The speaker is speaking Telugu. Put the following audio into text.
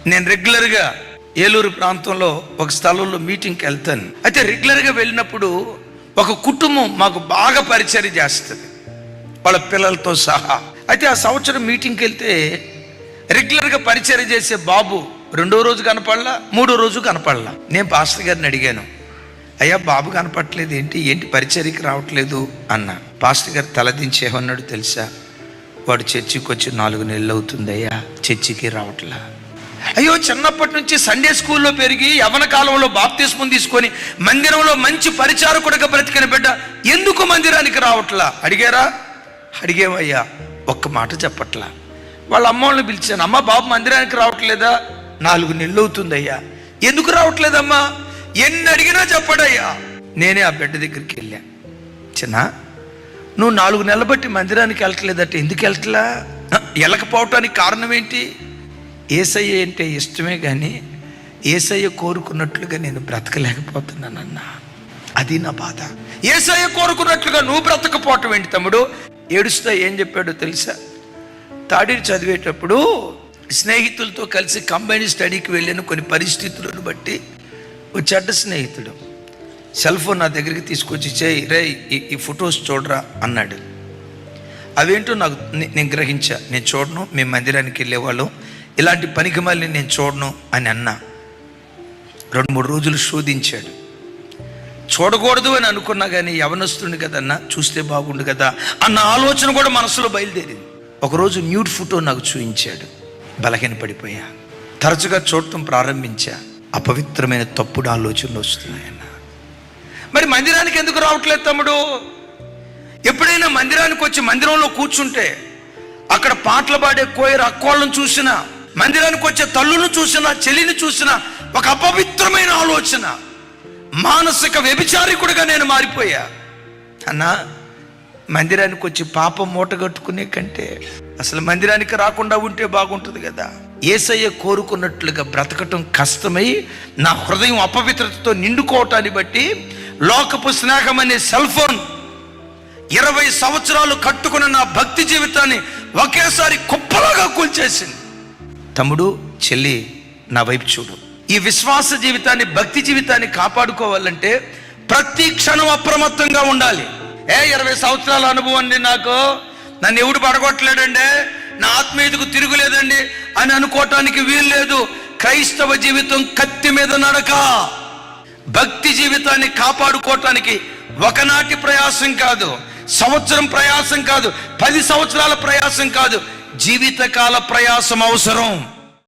నేను రెగ్యులర్గా ఏలూరు ప్రాంతంలో ఒక స్థలంలో మీటింగ్కి వెళ్తాను. అయితే రెగ్యులర్గా వెళ్ళినప్పుడు ఒక కుటుంబం మాకు బాగా పరిచయం చేస్తుంది, వాళ్ళ పిల్లలతో సహా. అయితే ఆ సంవత్సరం మీటింగ్కి వెళ్తే రెగ్యులర్గా పరిచయం చేసే బాబు 2వ రోజు కనపడలా, 3వ రోజు కనపడలా. నేను పాస్టర్ గారిని అడిగాను, అయ్యా బాబు కనపడట్లేదు ఏంటి పరిచర్యకి రావట్లేదు అన్నా. పాస్టర్ గారు తలదించి ఏమన్నాడు తెలుసా? వాడు చర్చికి వచ్చి 4 నెలలు అవుతుంది అయ్యా, చర్చికి రావట్లా. అయ్యో, చిన్నప్పటి నుంచి సండే స్కూల్లో పెరిగి యవ్వన కాలంలో బాప్తిస్మం తీసుకొని మందిరంలో మంచి పరిచారకుడిగా బ్రతికిన బిడ్డ ఎందుకు మందిరానికి రావట్లా అడిగారా? అడిగేవయ్యా, ఒక్క మాట చెప్పట్లా. వాళ్ళ అమ్మ వాళ్ళని పిలిచాను, అమ్మ బాబు మందిరానికి రావట్లేదా? 4 నెలలు అవుతుందయ్యా. ఎందుకు రావట్లేదమ్మా? ఎన్ని అడిగినా చెప్పడయ్యా. నేనే ఆ బిడ్డ దగ్గరికి వెళ్ళా, చిన్న నువ్వు 4 నెలలు బట్టి మందిరానికి వెళ్ళట్లేదట, ఎందుకు వెళ్ళట్లా? వెళ్ళకపోవటానికి కారణం ఏంటి? యేసయ్య అంటే ఇష్టమే కానీ యేసయ్య కోరుకున్నట్లుగా నేను బ్రతకలేకపోతున్నానన్నా, అది నా బాధ. యేసయ్య కోరుకున్నట్లుగా నువ్వు బ్రతకపోవటం ఏంటి తమ్ముడు? ఏడుస్తా ఏం చెప్పాడో తెలుసా? తాడీరు చదివేటప్పుడు స్నేహితులతో కలిసి కంబైన్ స్టడీకి వెళ్ళిన కొన్ని పరిస్థితులను బట్టి ఒక చెడ్డ స్నేహితుడు సెల్ ఫోన్ నా దగ్గరికి తీసుకొచ్చి చేయి రే ఈ ఫొటోస్ చూడరా అన్నాడు. అవేంటో నేను గ్రహించా. నేను చూడను, మేము మందిరానికి వెళ్ళేవాళ్ళం, ఇలాంటి పనికి మళ్ళీ నేను చూడను అని అన్నా. 2-3 రోజులు శోధించాడు. చూడకూడదు అని అనుకున్నా కానీ యవనస్తుని కదన్నా, చూస్తే బాగుండు కదా అన్న ఆలోచన కూడా మనసులో బయలుదేరింది. ఒకరోజు న్యూడ్ ఫోటో నాకు చూపించాడు, బలహీన పడిపోయా. తరచుగా చూడటం ప్రారంభించా. అపవిత్రమైన తప్పుడు ఆలోచనలు వస్తున్నాయన్న. మరి మందిరానికి ఎందుకు రావట్లేదు తమ్ముడు? ఎప్పుడైనా మందిరానికి వచ్చి మందిరంలో కూర్చుంటే అక్కడ పాటలు పాడే కోయరు అక్కోళ్ళను చూసినా, మందిరానికి వచ్చే తల్లును చూసినా, చెల్లిని చూసినా ఒక అపవిత్రమైన ఆలోచన, మానసిక వ్యభిచారికుడిగా నేను మారిపోయా. అన్నా, మందిరానికి వచ్చి పాపం మూటగట్టుకునే కంటే అసలు మందిరానికి రాకుండా ఉంటే బాగుంటుంది కదా. యేసయ్య కోరుకున్నట్లుగా బ్రతకటం కష్టమై నా హృదయం అపవిత్రతతో నిండుకోవటాన్ని బట్టి లోకపు స్నేహం అనే సెల్ ఫోన్ 20 సంవత్సరాలు కట్టుకున్న నా భక్తి జీవితాన్ని ఒకేసారి కుప్పలాగా కూల్చేసింది. తమ్ముడు, చెల్లి, నా వైపు చూడు. ఈ విశ్వాస జీవితాన్ని, భక్తి జీవితాన్ని కాపాడుకోవాలంటే ప్రతి క్షణం అప్రమత్తంగా ఉండాలి. 20 సంవత్సరాల అనుభవం అండి నాకు, నన్ను ఎవడు పడగొట్టలేడండి, నా ఆత్మీయతకు తిరుగులేదండి అని అనుకోవటానికి వీలు లేదు. క్రైస్తవ జీవితం కత్తి మీద నడక. భక్తి జీవితాన్ని కాపాడుకోవటానికి ఒకనాటి ప్రయాసం కాదు, సంవత్సరం ప్రయాసం కాదు, 10 సంవత్సరాల ప్రయాసం కాదు, జీవితకాల ప్రయాసం అవసరం.